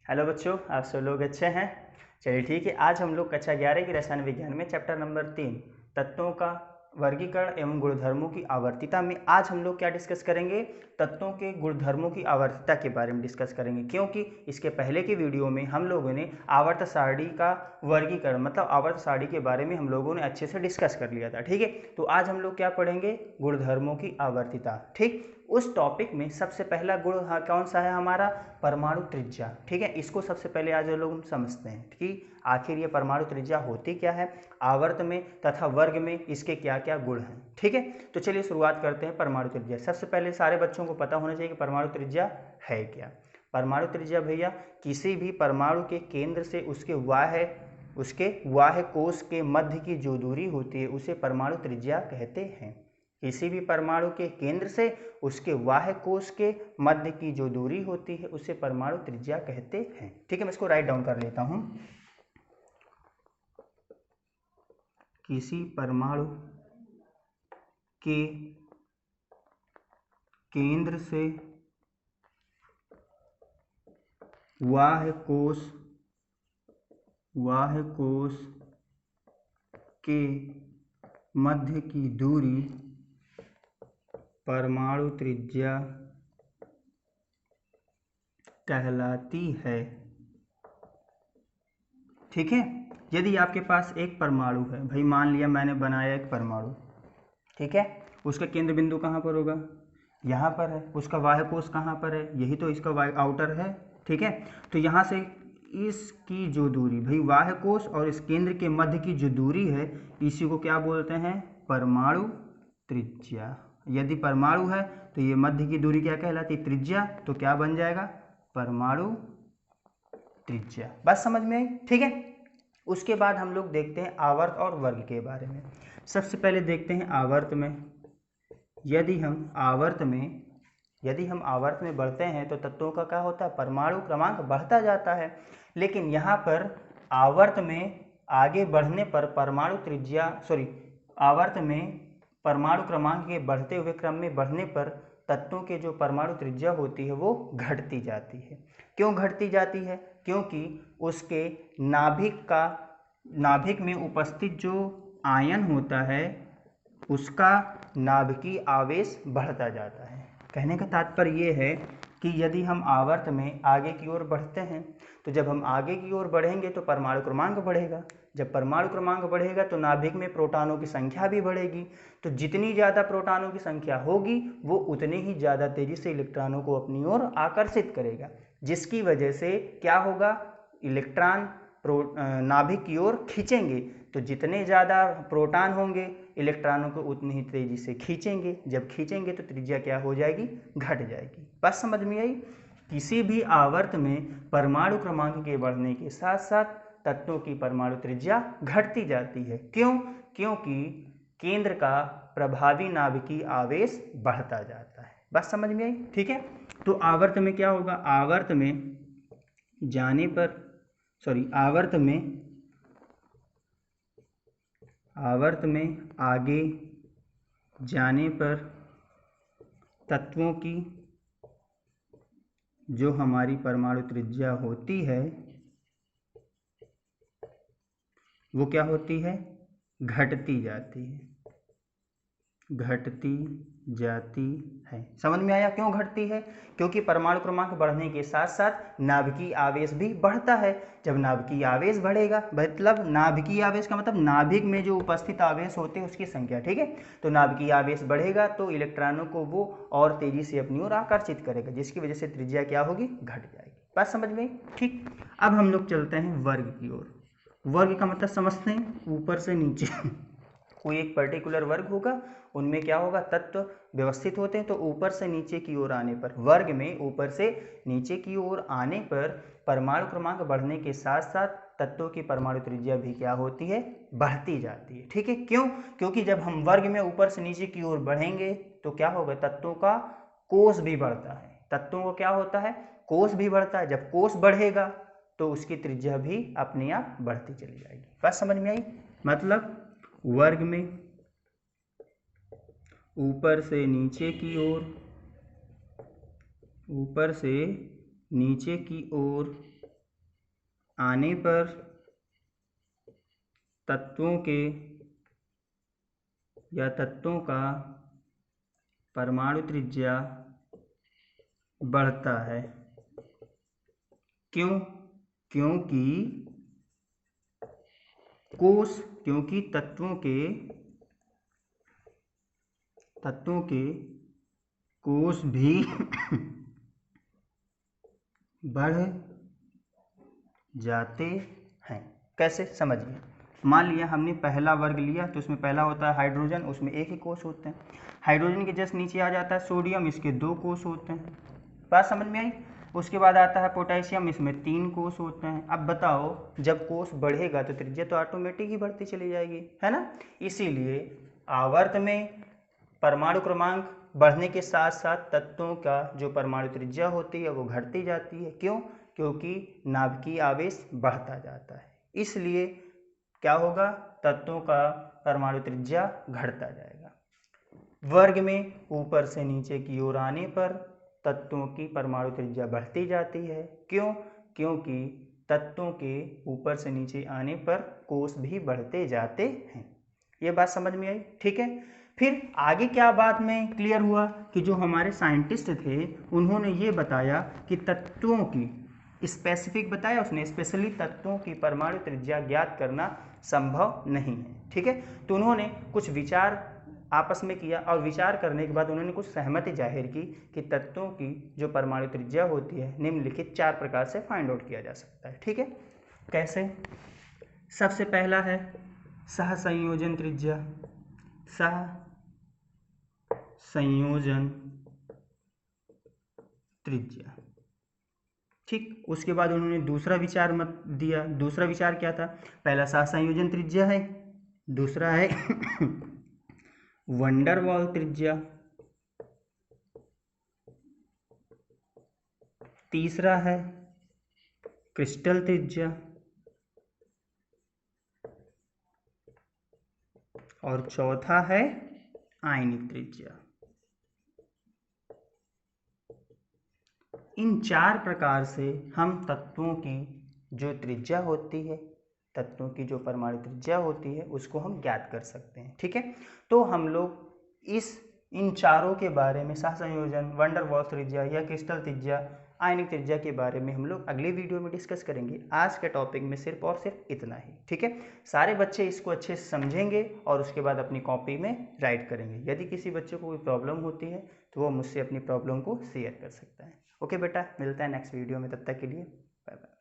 Hello बच्चों, आप सब लोग अच्छे हैं। चलिए ठीक है, आज हम लोग कक्षा 11 की रसायन विज्ञान में चैप्टर नंबर 3 तत्वों का वर्गीकरण एवं गुणधर्मों की आवर्तिता में आज हम लोग क्या डिस्कस करेंगे, तत्वों के गुणधर्मों की आवर्तिता के बारे में डिस्कस करेंगे। क्योंकि इसके पहले की वीडियो में हम लोगों ने आवर्त सारणी का वर्गीकरण मतलब आवर्त सारणी के बारे में हम लोगों ने अच्छे से डिस्कस कर लिया था। ठीक है, तो आज हम लोग क्या पढ़ेंगे, गुणधर्मों की आवर्तिता। ठीक, उस टॉपिक में सबसे पहला गुण कौन सा है हमारा, परमाणु त्रिज्या। ठीक है, इसको सबसे पहले आज लोग हम समझते हैं कि आखिर ये परमाणु त्रिज्या होती क्या है, आवर्त में तथा वर्ग में इसके क्या क्या गुण हैं। ठीक है, तो चलिए शुरुआत करते हैं परमाणु त्रिज्या। सबसे पहले सारे बच्चों को पता होना चाहिए कि परमाणु त्रिज्या है क्या। परमाणु त्रिज्या भैया किसी भी परमाणु के केंद्र से उसके वाह्य कोश के मध्य की जो दूरी होती है उसे परमाणु त्रिज्या कहते हैं। किसी भी परमाणु के केंद्र से उसके वाह्य कोश के मध्य की जो दूरी होती है उसे परमाणु त्रिज्या कहते हैं। ठीक है, मैं इसको राइट डाउन कर लेता हूं। किसी परमाणु के केंद्र से वाह्य कोश के मध्य की दूरी परमाणु त्रिज्या कहलाती है। ठीक है, यदि आपके पास एक परमाणु है, भाई मान लिया मैंने बनाया एक परमाणु, ठीक है, उसका केंद्र बिंदु कहाँ पर होगा, यहाँ पर है। उसका वाह्य कोश कहाँ पर है, यही तो इसका आउटर है। ठीक है, तो यहाँ से इसकी जो दूरी, भाई वाह्य कोश और इस केंद्र के मध्य की जो दूरी है इसी को क्या बोलते हैं, परमाणु त्रिज्या। यदि परमाणु है तो ये मध्य की दूरी क्या कहलाती है, त्रिज्या, तो क्या बन जाएगा, परमाणु त्रिज्या। बात समझ में आई। ठीक है, उसके बाद हम लोग देखते हैं आवर्त और वर्ग के बारे में। सबसे पहले देखते हैं आवर्त में। यदि हम आवर्त में बढ़ते हैं तो तत्वों का क्या होता है, परमाणु क्रमांक बढ़ता जाता है। लेकिन यहाँ पर आवर्त में आगे बढ़ने पर आवर्त में परमाणु क्रमांक के बढ़ते हुए क्रम में बढ़ने पर तत्वों के जो परमाणु त्रिज्या होती है वो घटती जाती है। क्यों घटती जाती है, क्योंकि उसके नाभिक में उपस्थित जो आयन होता है उसका नाभिकीय आवेश बढ़ता जाता है। कहने का तात्पर्य ये है कि यदि हम आवर्त में आगे की ओर बढ़ते हैं तो जब हम आगे की ओर बढ़ेंगे तो परमाणु क्रमांक बढ़ेगा। जब परमाणु क्रमांक बढ़ेगा तो नाभिक में प्रोटॉनों की संख्या भी बढ़ेगी। तो जितनी ज़्यादा प्रोटॉनों की संख्या होगी वो उतने ही ज़्यादा तेजी से इलेक्ट्रॉनों को अपनी ओर आकर्षित करेगा, जिसकी वजह से क्या होगा, इलेक्ट्रॉन नाभिक की ओर खींचेंगे। तो जितने ज़्यादा प्रोटॉन होंगे इलेक्ट्रॉनों को उतनी ही तेजी से खींचेंगे। जब खींचेंगे तो त्रिज्या क्या हो जाएगी, घट जाएगी। बात समझ में आई। किसी भी आवर्त में परमाणु क्रमांक के बढ़ने के साथ साथ तत्वों की परमाणु त्रिज्या घटती जाती है। क्यों, क्योंकि केंद्र का प्रभावी नाभिकीय आवेश बढ़ता जाता है। बात समझ में आई। ठीक है, तो आवर्त में क्या होगा, आवर्त में आगे जाने पर तत्वों की जो हमारी परमाणु त्रिज्या होती है वो क्या होती है, घटती जाती है। समझ में आया क्यों घटती है, क्योंकि परमाणु क्रमांक बढ़ने के साथ साथ नाभिकीय आवेश भी बढ़ता है। जब नाभिकीय आवेश बढ़ेगा, मतलब नाभिकीय आवेश का मतलब नाभिक में जो उपस्थित आवेश होते हैं उसकी संख्या। ठीक है, तो नाभिकीय आवेश बढ़ेगा तो इलेक्ट्रॉनों को वो और तेजी से अपनी ओर आकर्षित करेगा, जिसकी वजह से त्रिज्या क्या होगी, घट जाएगी। बात समझ में। ठीक, अब हम लोग चलते हैं वर्ग की ओर। वर्ग का मतलब समझते हैं, ऊपर से नीचे कोई एक पर्टिकुलर वर्ग होगा, उनमें क्या होगा, तत्व व्यवस्थित होते हैं। तो ऊपर से नीचे की ओर आने पर, वर्ग में ऊपर से नीचे की ओर आने पर परमाणु क्रमांक बढ़ने के साथ साथ तत्वों की परमाणु त्रिज्या भी क्या होती है, बढ़ती जाती है। ठीक है, क्यों, क्योंकि जब हम वर्ग में ऊपर से नीचे की ओर बढ़ेंगे तो क्या होगा, तत्वों का कोश भी बढ़ता है। तत्वों को क्या होता है, कोश भी बढ़ता है। जब कोश बढ़ेगा तो उसकी त्रिज्या भी अपने आप बढ़ती चली जाएगी। बात समझ में आई। मतलब वर्ग में ऊपर से नीचे की ओर आने पर तत्वों के या तत्वों का परमाणु त्रिज्या बढ़ता है। क्यों? क्योंकि तत्वों के कोष भी बढ़ जाते हैं। कैसे? समझिए। मान लिया हमने पहला वर्ग लिया तो उसमें पहला होता है हाइड्रोजन, उसमें एक ही कोष होते हैं। हाइड्रोजन के जस्ट नीचे आ जाता है सोडियम, इसके 2 कोष होते हैं। बात समझ में आई? उसके बाद आता है पोटेशियम, इसमें 3 कोष होते हैं। अब बताओ, जब कोष बढ़ेगा तो त्रिज्या तो ऑटोमेटिक ही बढ़ती चली जाएगी, है ना? इसीलिए आवर्त में परमाणु क्रमांक बढ़ने के साथ साथ तत्वों का जो परमाणु त्रिज्या होती है वो घटती जाती है। क्यों? क्योंकि नाभिकीय आवेश बढ़ता जाता है। इसलिए क्या होगा? तत्वों का परमाणु त्रिज्या घटता जाएगा। वर्ग में ऊपर से नीचे की ओर आने पर तत्वों की परमाणु त्रिज्या बढ़ती जाती है। क्यों? क्योंकि तत्वों के ऊपर से नीचे आने पर कोष भी बढ़ते जाते हैं। ये बात समझ में आई? ठीक है। फिर आगे क्या बात में क्लियर हुआ कि जो हमारे साइंटिस्ट थे उन्होंने ये बताया कि तत्वों की स्पेसिफिक बताया उसने, स्पेशली तत्वों की परमाणु त्रिज्या ज्ञात करना संभव नहीं है। ठीक है। तो उन्होंने कुछ विचार आपस में किया और विचार करने के बाद उन्होंने कुछ सहमति जाहिर की कि तत्वों की जो परमाणु त्रिज्या होती है निम्नलिखित 4 प्रकार से फाइंड आउट किया जा सकता है। ठीक है। कैसे? सबसे पहला है सहसंयोजन त्रिज्या। सहसंयोजन त्रिज्या। ठीक। उसके बाद उन्होंने दूसरा विचार मत दिया। दूसरा विचार क्या था? पहला सहसंयोजन त्रिज्या है, दूसरा है वंडरवॉल त्रिज्या, तीसरा है क्रिस्टल त्रिज्या और चौथा है आयनिक त्रिज्या। इन 4 प्रकार से हम तत्वों की जो त्रिज्या होती है, तत्वों की जो परमाणु त्रिज्या होती है उसको हम ज्ञात कर सकते हैं। ठीक है। तो हम लोग इन चारों के बारे में, सहसंयोजन, वंडरवॉल त्रिज्या या क्रिस्टल त्रिज्या, आयनिक त्रिज्या के बारे में हम लोग अगले वीडियो में डिस्कस करेंगे। आज के टॉपिक में सिर्फ और सिर्फ इतना ही। ठीक है। सारे बच्चे इसको अच्छे से समझेंगे और उसके बाद अपनी कॉपी में राइट करेंगे। यदि किसी बच्चे को कोई प्रॉब्लम होती है तो वो मुझसे अपनी प्रॉब्लम को शेयर कर सकता है। ओके बेटा, मिलता है नेक्स्ट वीडियो में। तब तक के लिए बाय बाय।